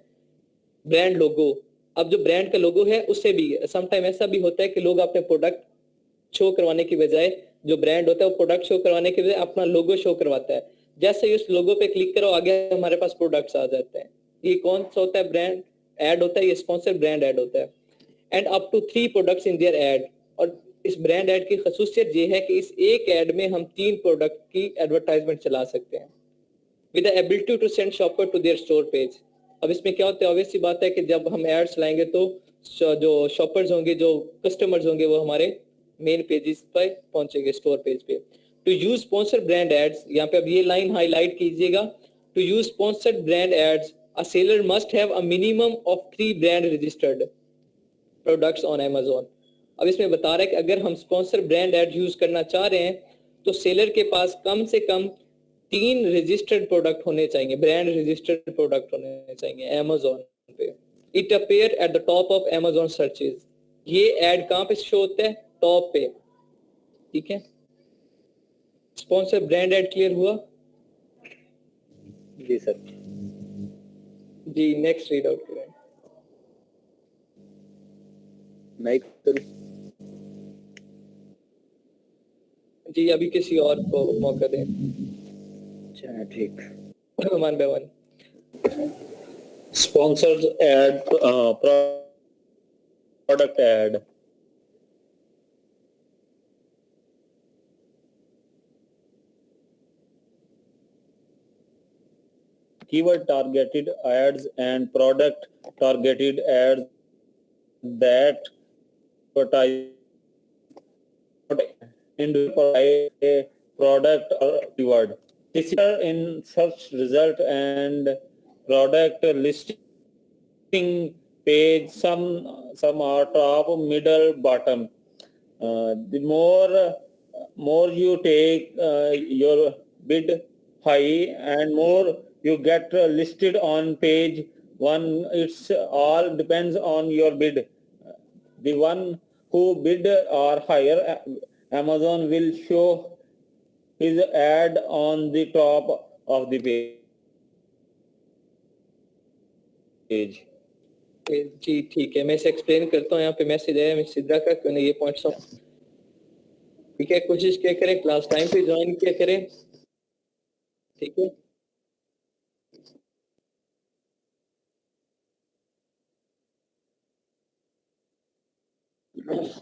Brand logo. अब जो ब्रांड का लोगो है, उससे भी समटाइम ऐसा भी होता है कि लोग अपने प्रोडक्ट शो करवाने की बजाय, जो ब्रांड होता है वो प्रोडक्ट शो करवाने की बजाय अपना लोगो शो करवाता है। जैसे ही उस लोगो पे क्लिक करो, आगे हमारे पास प्रोडक्ट्स आ जाते हैं। ये कौन सा होता है? ब्रांड ऐड होता है, ये स्पॉन्सर ब्रांड ऐड होता है। End up to 3 products in their ad. और इस ब्रांड ऐड की खसूसियत ये है कि इस एक ऐड में हम 3 प्रोडक्ट की एडवर्टाइजमेंट चला सकते हैं with the ability to send shopper to their store page. अब इसमें क्या होता है? ऑब्वियस सी बात है कि जब हम ऐड चलाएंगे तो जो शॉपर्स होंगे, जो कस्टमर्स होंगे, वो हमारे मेन पेजेस पर पहुंचेंगे, स्टोर पेज पे। To use sponsor brand ads, यहाँ पे अब ये लाइन हाईलाइट कीजिएगा। To use sponsored brand ads, a seller must have a minimum of 3 brand registered products on Amazon। अब इसमें बता रहा है कि अगर हम स्पॉन्सर ब्रांड एड यूज करना चाह रहे हैं, तो सेलर के पास कम से कम 3 रजिस्टर्ड प्रोडक्ट होने चाहिए, ब्रांड रजिस्टर्ड प्रोडक्ट होने चाहिए Amazon पे। It appear at the top of Amazon searches. ये एड कहाँ पे शो होता है? टॉप पे। ठीक है, स्पॉन्सर ब्रांड एड क्लियर हुआ? जी सर। जी, नेक्स्ट रीड आउट करें। मैं करूं? जी, अभी किसी और को मौका दें। अच्छा ठीक। One by one. Sponsors ad, product ad. Keyword targeted ads and product targeted ads that advertise a product or keyword. This is in search result and product listing page. Some are top, middle, bottom. The more you take your bid high and more you get listed on page one. It's all depends on your bid. The one who bid or higher, Amazon will show his ad on the top of the page. जी ठीक है, मैं इसे explain करता हूँ। यहाँ पे message आया miss Sidra का, क्यों नहीं ये पॉइंट्स हो। ठीक है, कोशिश क्या करें, क्लास टाइम पे ज्वाइन किया करें। ठीक है,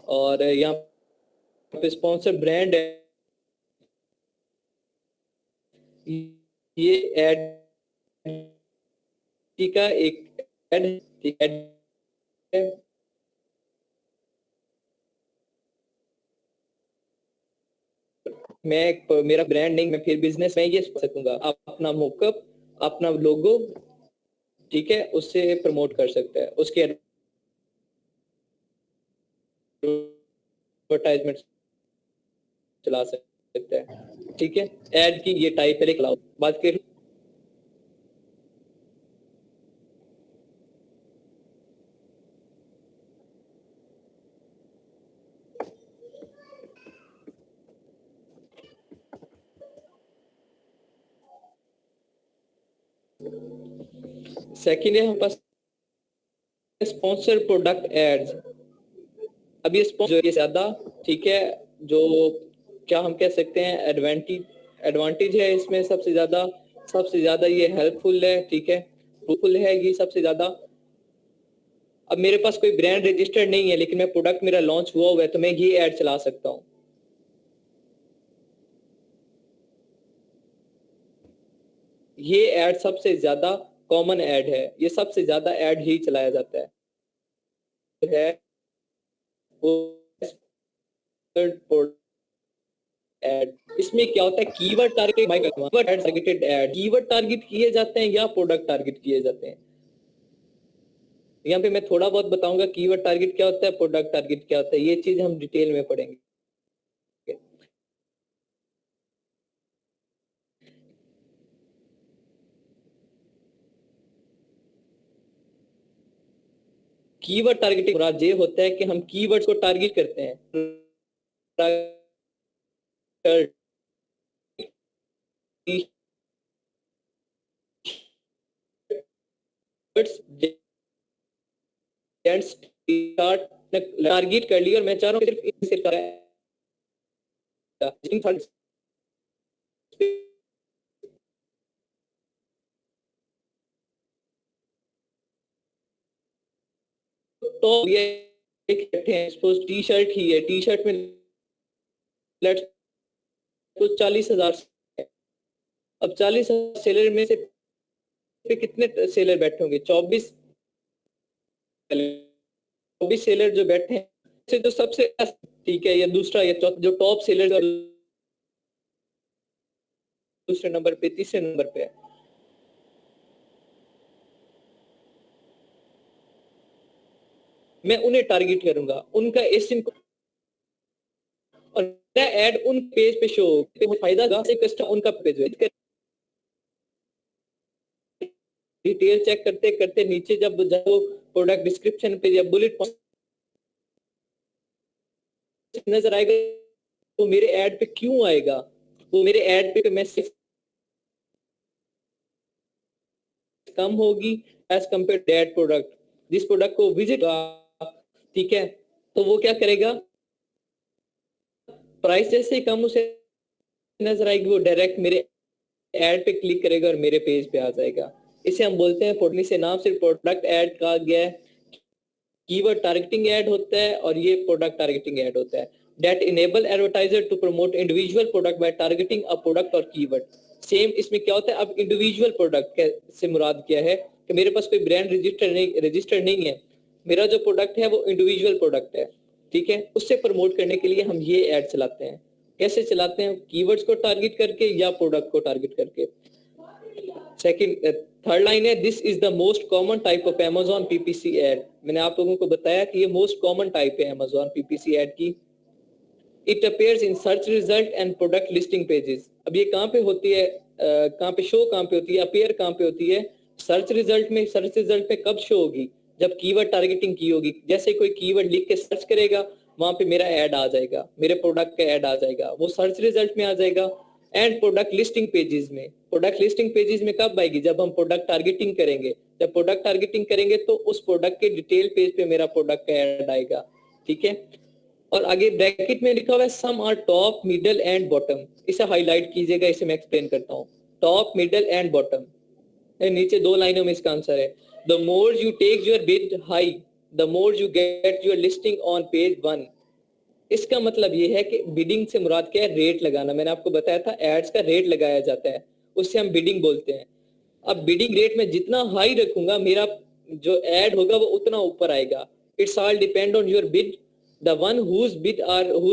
और यहाँ पे स्पॉन्सर ब्रांड है, ये एड का एक एड है। मेरा ब्रांड नहीं, मैं फिर बिजनेस में ये सकूंगा, आप अपना मोकअप, अपना लोगो, ठीक है, उससे प्रमोट कर सकता है, उसके एडवर्टाइजमेंट चला सकता है। ठीक है, ऐड की ये टाइप है, क्लाउड बात कर। सेकंड है हमारे पास स्पॉन्सर प्रोडक्ट एड्स। अब ये स्पॉन्सर ज्यादा, ठीक है, जो क्या हम कह सकते हैं एडवांटेज है इसमें, सबसे ज्यादा ये हेल्पफुल है, ठीक है, फ्रूटफुल है ये सबसे ज्यादा। अब मेरे पास कोई ब्रांड रजिस्टर्ड नहीं है, लेकिन मैं प्रोडक्ट मेरा लॉन्च हुआ है, तो मैं ये ऐड चला सकता हूँ। ये ऐड सबसे ज्यादा कॉमन ऐड है, ये सबसे ज्यादा ऐड ही चलाया जाता है वो ऐड। इसमें क्या होता है, keyword targeted add, keyword target किए जाते हैं या प्रोडक्ट टारगेट किए जाते हैं। यहाँ पे मैं थोड़ा बहुत बताऊंगा कीवर्ड टारगेट क्या होता है, प्रोडक्ट टारगेट क्या होता है, ये चीज हम डिटेल में पढ़ेंगे। कीवर्ड टारगेटिंग मुराद ये होता है कि हम कीवर्ड्स को टारगेट करते हैं। टारगेट कर लिया और मैं चाह रहा हूँ सिर्फ तो ये सपोज टी शर्ट ही है, टी शर्ट में लेट्स तो 40,000, अब 40,000 सेलर में से पे कितने सेलर बैठे होंगे, 24 सेलर जो बैठे हैं से जो सबसे ठीक है, या दूसरा या जो टॉप सेलर दूसरे नंबर पे तीसरे नंबर पे है, मैं उन्हें टारगेट करूंगा, उनका एसिन और ऐड उन पेज पे शो हो, फायदा कस्टमर उनका पेज है। डिटेल चेक करते करते नीचे जब प्रोडक्ट डिस्क्रिप्शन पे या बुलेट नजर आएगा वो मेरे ऐड पे क्यों आएगा, वो मेरे ऐड पे मैसेज कम होगी एज कंपेयर दैट प्रोडक्ट, जिस प्रोडक्ट को विजिट, ठीक है, तो वो क्या करेगा, प्राइस जैसे ही कम उसे नजर आएगी वो डायरेक्ट मेरे ऐड पे क्लिक करेगा और मेरे पेज पे आ जाएगा। इसे हम बोलते हैं पोर्टली से नाम सिर्फ प्रोडक्ट ऐड कहा गया है, कीवर्ड टारगेटिंग ऐड होता है और ये प्रोडक्ट टारगेटिंग ऐड होता है। That enable advertiser to promote individual product by targeting a product और कीवर्ड। सेम इसमें क्या होता है, अब इंडिविजुअल प्रोडक्ट से मुराद क्या है कि मेरे पास कोई ब्रांड रजिस्टर नहीं है, मेरा जो प्रोडक्ट है वो इंडिविजुअल प्रोडक्ट है, ठीक है, उससे प्रमोट करने के लिए हम ये ऐड चलाते हैं। कैसे चलाते हैं, कीवर्ड्स को टारगेट करके या प्रोडक्ट को टारगेट करके। सेकंड थर्ड लाइन है, this is the most common type of Amazon PPC ad. मैंने आप लोगों को बताया कि ये मोस्ट कॉमन टाइप है Amazon PPC एड की। It appears in search result and product listing pages. अब ये कहाँ पे होती है, कहाँ पे शो, कहाँ पे होती है, अपीयर कहाँ पे होती है, सर्च रिजल्ट में। सर्च रिजल्ट पे कब शो होगी, जब कीवर्ड टारगेटिंग की होगी। जैसे कोई कीवर्ड लिख के सर्च करेगा वहां पे मेरा ऐड आ जाएगा, मेरे प्रोडक्ट का ऐड आ जाएगा, वो सर्च रिजल्ट में आ जाएगा। एंड प्रोडक्ट लिस्टिंग पेजेस में, प्रोडक्ट लिस्टिंग पेजेस में कब आएगी, जब हम प्रोडक्ट टारगेटिंग करेंगे। जब प्रोडक्ट टारगेटिंग करेंगे तो उस प्रोडक्ट के डिटेल पेज पे मेरा प्रोडक्ट का ऐड आएगा, ठीक है। और आगे ब्रैकेट में लिखा हुआ है some are top middle and bottom, इसे हाईलाइट कीजिएगा, इसे मैं एक्सप्लेन करता हूँ। टॉप मिडल एंड बॉटम, नीचे दो लाइनों में इसका आंसर है। The more you take your bid high the more you get your listing on page 1। इसका मतलब ये है कि बिडिंग से मुराद क्या है, रेट लगाना। मैंने आपको बताया था एड्स का रेट लगाया जाता है, उससे हम बिडिंग बोलते हैं। अब बिडिंग रेट में जितना हाई रखूंगा मेरा जो ऐड होगा वो उतना ऊपर आएगा। It's all depend on your bid, the one whose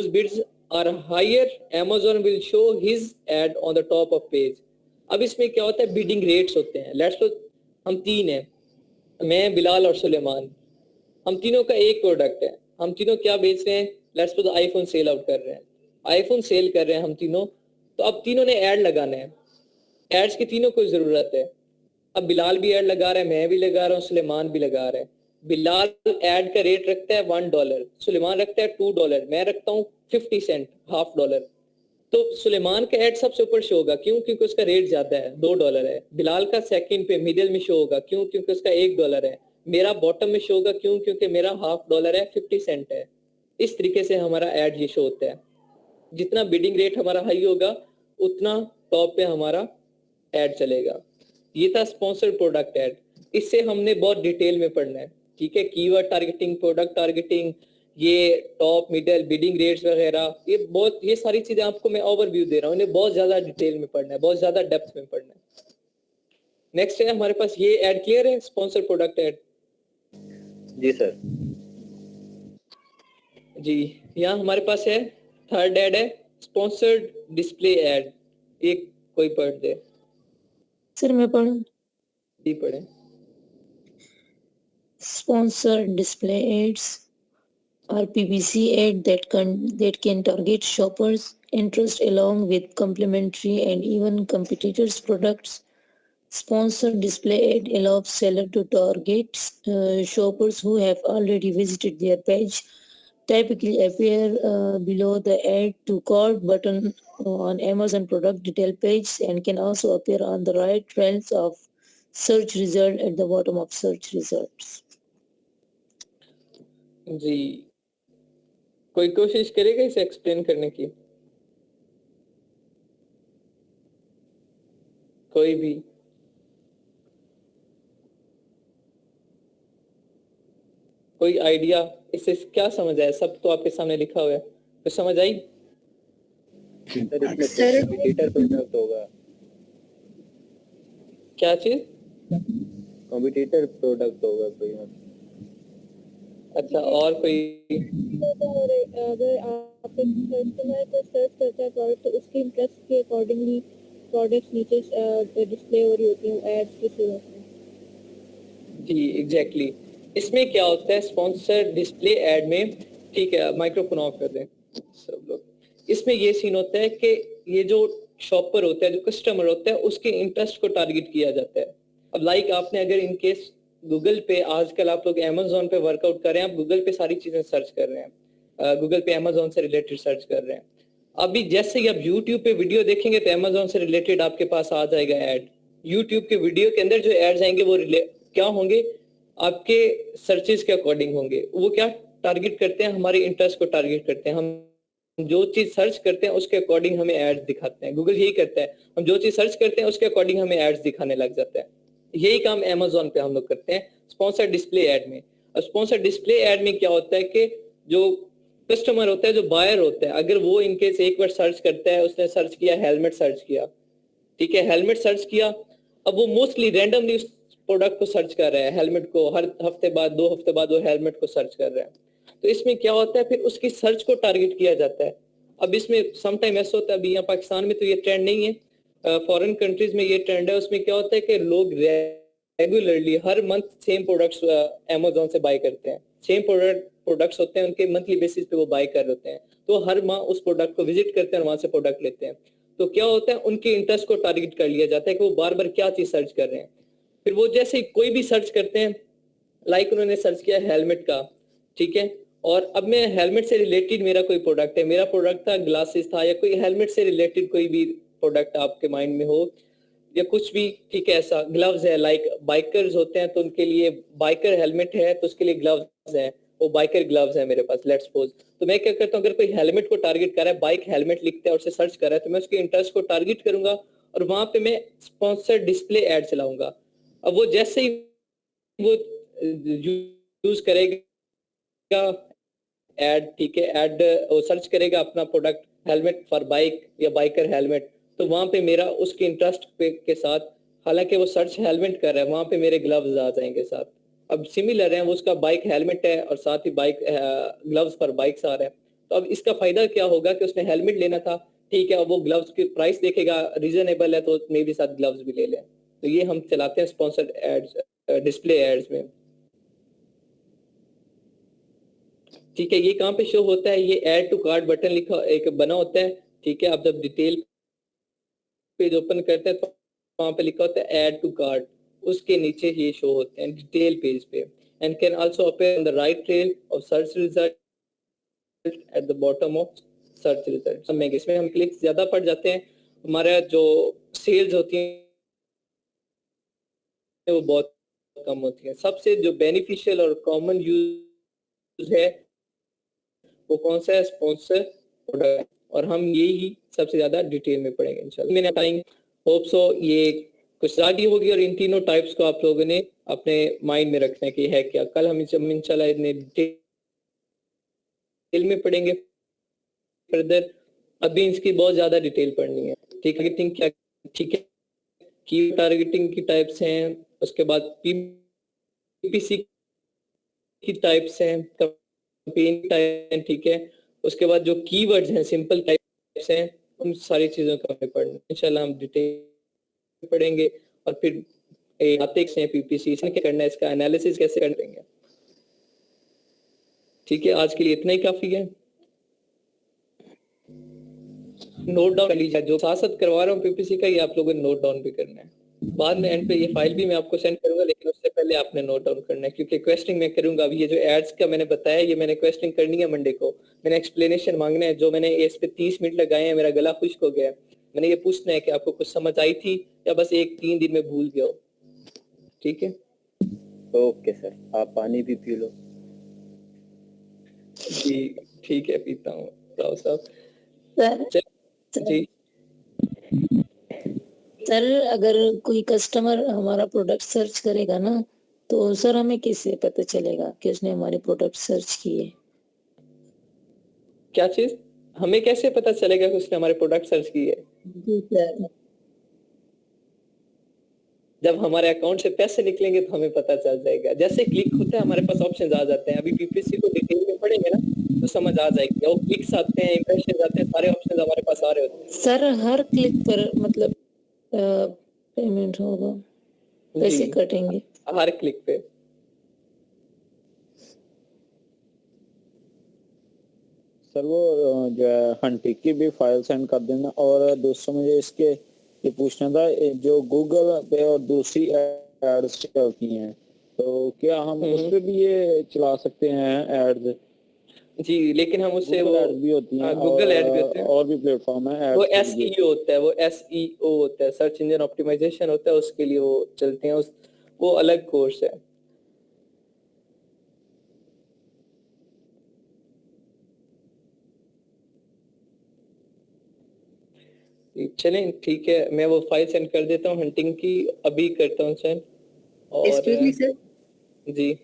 bids are higher Amazon will show his ad on the top of page। अब इसमें क्या होता है, बिडिंग रेट्स होते हैं। लेट्स सपोज हम तीन हैं, मैं, बिलाल और सुलेमान, हम तीनों का एक प्रोडक्ट है, हम तीनों क्या बेच रहे हैं, let's suppose iPhone sell out कर रहे हैं, आईफोन सेल कर रहे हैं हम तीनों। तो अब तीनों ने ऐड लगाना है, एड्स की तीनों को जरूरत है। अब बिलाल भी ऐड लगा रहा है, मैं भी लगा रहा हूँ, सुलेमान भी लगा रहा है। बिलाल ऐड का रेट रखता है $1, सुलेमान रखता है $2, मैं रखता हूँ 50 सेंट, $0.5। तो सुलेमान का ऐड सबसे ऊपर शो होगा, क्यों, क्योंकि उसका रेट ज्यादा है, $2 है। बिलाल का सेकंड पे मिडिल में शो होगा, क्यों, क्योंकि उसका $1 है। मेरा बॉटम में शो होगा, क्यों, क्योंकि मेरा $0.5 है, 50 सेंट है। इस तरीके से हमारा ऐड ये शो होता है। जितना बिडिंग रेट हमारा हाई होगा उतना टॉप पे हमारा ऐड चलेगा। ये था स्पॉन्सर्ड प्रोडक्ट ऐड, इससे हमने बहुत डिटेल में पढ़ना है, ठीक है। कीवर्ड टारगेटिंग, प्रोडक्ट टारगेटिंग, ये टॉप मिडल बिडिंग रेट्स वगैरह, ये सारी चीजें आपको मैं ओवरव्यू दे रहा हूँ, इन्हें बहुत ज्यादा डिटेल में पढ़ना है, बहुत ज्यादा डेप्थ में पढ़ना है। नेक्स्ट है हमारे पास ये ऐड क्लियर है, स्पॉन्सर प्रोडक्ट ऐड। जी सर। जी यहाँ हमारे पास है थर्ड ऐड है स्पॉन्सर्ड डिस्प्ले ऐड। एक कोई पढ़ दे। सर मैं पढ़ूं? जी पढ़े। Sponsored display ads are PPC ad that can target shoppers' interest along with complementary and even competitors' products. Sponsored display ad allows seller to target shoppers who have already visited their page. Typically appear below the add to cart button on Amazon product detail page and can also appear on the right range of search result at the bottom of search results. जी कोई कोशिश करेगा इसे explain करने की? कोई भी? कोई idea इससे क्या समझ आया? सब तो आपके सामने लिखा हुआ है, तो समझ आई? सर इसमें कॉम्पिटिटर प्रोडक्ट होगा। क्या चीज? कॉम्पिटिटर प्रोडक्ट होगा कोई। अच्छा और कोई? और अगर आप एक कस्टमर को सर्च करता है प्रोडक्ट तो उसके इंटरेस्ट के अकॉर्डिंगली प्रोडक्ट्स नीचे डिस्प्ले हो रही होती हैं एड्स के थ्रू। जी एग्जैक्टली इसमें क्या होता है स्पॉन्सर डिस्प्ले ऐड में, ठीक है माइक्रोफोन ऑफ कर दें सब लोग। इसमें ये सीन होता है कि ये जो शॉपर होता है, जो कस्टमर होता है, उसके इंटरेस्ट को टारगेट किया जाता है। अब लाइक आपने अगर इन केस गूगल पे, आजकल आप लोग अमेज़न पे वर्कआउट कर रहे हैं, आप गूगल पे सारी चीजें सर्च कर रहे हैं, गूगल पे अमेज़न से रिलेटेड सर्च कर रहे हैं। अभी जैसे ही आप यूट्यूब पे वीडियो देखेंगे तो अमेज़न से रिलेटेड आपके पास आ जाएगा ऐड। यूट्यूब के वीडियो के अंदर जो एड्स आएंगे वो क्या होंगे? आपके सर्चेस के अकॉर्डिंग होंगे। वो क्या टारगेट करते हैं? हमारे इंटरेस्ट को टारगेट करते हैं। हम जो चीज सर्च करते हैं उसके अकॉर्डिंग हमें एड्स दिखाते हैं। गूगल यही करता है, हम जो चीज सर्च करते हैं उसके अकॉर्डिंग हमें एड्स दिखाने लग जाता है। यही काम अमेज़न पे हम लोग करते हैं स्पॉन्सर डिस्प्ले ऐड में। और स्पॉन्सर डिस्प्ले ऐड में क्या होता है कि जो कस्टमर होता है, जो बायर होता है, अगर वो इनकेस एक बार सर्च करता है, उसने सर्च किया हेलमेट सर्च किया, ठीक है हेलमेट सर्च किया, अब वो मोस्टली रैंडमली उस प्रोडक्ट को सर्च कर रहा है, हेलमेट को हर हफ्ते बाद 2 हफ्ते बाद वो हेलमेट को सर्च कर रहा है। तो इसमें क्या होता है फिर उसकी सर्च को टारगेट किया जाता है। अब इसमें समटाइम ऐसा होता है, अभी यहाँ पाकिस्तान में तो ये ट्रेंड नहीं है, फॉरेन कंट्रीज में ये ट्रेंड है। उसमें क्या होता है कि लोग रेगुलरली हर मंथ सेम प्रोडक्ट्स अमेज़न से बाय करते हैं। सेम प्रोडक्ट्स होते हैं, उनके मंथली बेसिस पे वो बाय कर रहे होते हैं, तो हर माह उस प्रोडक्ट को विजिट करते हैं और वहां से प्रोडक्ट लेते हैं। तो क्या होता है उनके इंटरेस्ट को टारगेट कर लिया जाता है कि वो बार बार क्या चीज सर्च कर रहे हैं। फिर वो जैसे कोई भी सर्च करते हैं, लाइक उन्होंने सर्च किया हेलमेट का, ठीक है, और अब मैं हेलमेट से रिलेटेड मेरा कोई प्रोडक्ट है, मेरा प्रोडक्ट था ग्लासेस था, या कोई हेलमेट से रिलेटेड कोई भी प्रोडक्ट आपके माइंड में हो या कुछ भी, ठीक है, ऐसा ग्लव्स है, लाइक बाइकर्स होते हैं तो उनके लिए बाइकर हेलमेट है तो उसके लिए ग्लव्स है, वो बाइकर ग्लव्स है मेरे पास, लेट्स सपोज। तो मैं क्या करता हूँ, अगर कोई हेलमेट को टारगेट कर रहा है, बाइक हेलमेट लिखता है और उसे सर्च कर रहा है, तो मैं उसके इंटरेस्ट को टारगेट करूंगा और वहां पे मैं स्पॉन्सर्ड डिस्प्ले ऐड चलाऊंगा। अब वो जैसे ही वो यूज करेगा ऐड, ठीक है, ऐड वो सर्च करेगा अपना प्रोडक्ट हेलमेट फॉर बाइक या बाइकर हेलमेट, तो वहां पे मेरा उसके इंटरेस्ट के साथ, हालांकि वो सर्च हेलमेट कर रहा है, वहां पे मेरे ग्लव्स आ जाएंगे साथ। अब सिमिलर है, वो उसका बाइक हेलमेट है और साथ ही बाइक ग्लव्स फॉर बाइक्स आ रहा है। तो अब इसका फायदा क्या होगा कि उसने हेलमेट लेना था, ठीक है, वो ग्लव्स की प्राइस देखेगा, रीजनेबल है तो मे भी साथ ग्लव्स भी ले लें। तो ये हम चलाते हैं स्पॉन्सर्ड एड्स, डिस्प्ले एड्स में, ठीक है। ये कहाँ पे शो होता है? ये ऐड टू कार्ट बटन लिखा एक बना होता है, ठीक है। आप जब डिटेल पेज ओपन करते हैं तो वहाँ पे लिखा होता है ऐड टू कार्ट, उसके नीचे ये शो होते हैं डिटेल पेज पे, and can also appear on the right trail of search result at the bottom of search result. में इसमें हम क्लिक ज्यादा पड़ जाते हैं, हमारा जो सेल्स होती है वो बहुत कम होती है। सबसे जो बेनिफिशियल और कॉमन यूज है वो कौन सा है? स्पॉन्सर प्रोडक्ट, और हम यही सबसे ज्यादा डिटेल में पढ़ेंगे इंशाल्लाह। मैंने टाइम होप सो ये कुछ आगे होगी, और इन तीनों टाइप्स को आप लोगों ने अपने माइंड में रखना है कि है क्या। कल हम इंशाल्लाह इतने डिटेल में पढ़ेंगे फर्दर, अभी इसकी बहुत ज्यादा डिटेल पढ़नी है, ठीक है, ठीक है, की टारगेटिंग की टाइप्स हैं, उसके बाद पीपीसी की टाइप्स हैं, कैंपेन टाइप हैं, ठीक है। उसके बाद जो कीवर्ड्स हैं, सिंपल टाइप्स हैं, उन सारी चीजों का हमें पढ़ना इंशाल्लाह हम डिटेल पढ़ेंगे। और फिर आते हैं पीपीसी इसमें क्या करना है, इसका एनालिसिस कैसे कर देंगे। ठीक है, आज के लिए इतना ही काफी है। नोट डाउन कर लीजिए, जो साथ साथ करवा रहा हूँ पीपीसी का, ये आप लोगों ने नोट डाउन भी करना है। बाद में एंड पे ये फाइल भी मैं आपको सेंड करूंगा, लेकिन उससे पहले आपने नोट डाउन करना है, क्योंकि क्वेश्चनिंग मैं करूंगा। अभी ये जो एड्स का मैंने बताया, ये मैंने क्वेश्चनिंग करनी है मंडे को। मैंने एक्सप्लेनेशन मांगना है, जो मैंने इस पे 30 मिनट लगाए हैं, मेरा गला खुश्क हो गया। मैंने ये पूछना है कि आपको कुछ समझ आई थी या बस 1-3 दिन में भूल गए हो। ठीक है, ओके सर, आप पानी भी पी लो। जी ठीक है, पीता हूँ राव साहब। सर जी सर, अगर कोई कस्टमर हमारा प्रोडक्ट सर्च करेगा ना, तो सर हमें कैसे पता चलेगा कि उसने हमारे प्रोडक्ट सर्च किए? क्या चीज? हमें कैसे पता चलेगा कि उसने हमारे प्रोडक्ट सर्च किए? जी सर। जब हमारे अकाउंट से पैसे निकलेंगे तो हमें पता चल जाएगा। जैसे क्लिक होता है हमारे पास ऑप्शंस आ जाते हैं। अभी पीपीसी को डिटेल में पढ़ेंगे ना तो समझ आ जाएगी। और क्लिक्स आते हैं, इंप्रेशन आते हैं, सारे ऑप्शंस हमारे पास आ रहे होते हैं। सर हर क्लिक पर मतलब पेमेंट होगा, पैसे जी, कटेंगे? हर क्लिक पे। सर वो जो है हंटिक की भी फाइल सेंड कर देना। और दोस्तों मुझे इसके ये पूछना था, जो गूगल पे और दूसरी एड्स चलती हैं, तो क्या हम उस पे भी ये चला सकते हैं एड्स? जी, लेकिन हम उससे गूगल वो एड्स भी होती हैं, गूगल एड भी होते हैं। और भी प्लेटफॉर्म है वो एड्स के लिए। एसईओ होता है, वो एसईओ होता है, सर्च इंजन ऑप्टिमाइजेशन होता है, उसके लिए वो चलते हैं। उस वो अलग कोर्स है। चलें ठीक है, मैं वो फाइल सेंड कर देता हूँ हंटिंग की, अभी करता हूँ सेंड। और एक्सक्यूज मी सर, जी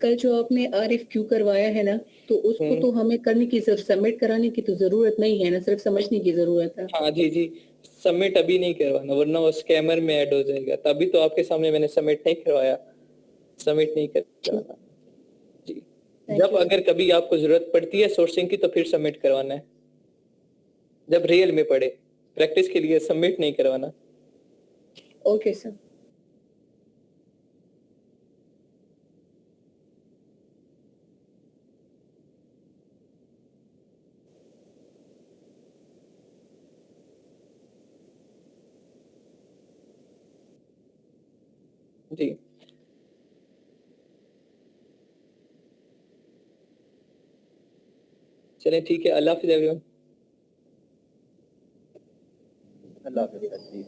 कल जो आपने आरएफक्यू करवाया है ना, तो उसको तो हमें करने की जरूरत, सबमिट कराने की तो जरूरत नहीं है ना, सिर्फ समझने की जरूरत है। हाँ जी जी, सबमिट अभी नहीं करवाना वरना वो स्कैमर में ऐड हो जाएगा। तभी तो आपके सामने मैंने सबमिट नहीं करवाया, सबमिट नहीं करवाना जी। जब अगर कभी आपको जरूरत पड़ती है सोर्सिंग की तो फिर सबमिट करवाना है, जब रियल में पड़े। प्रैक्टिस के लिए सबमिट नहीं करवाना। Okay sir. जी चलें ठीक है, अल्लाह हाफिज़ एवरीवन। अल्लाह हाफ़िज़ सर जी।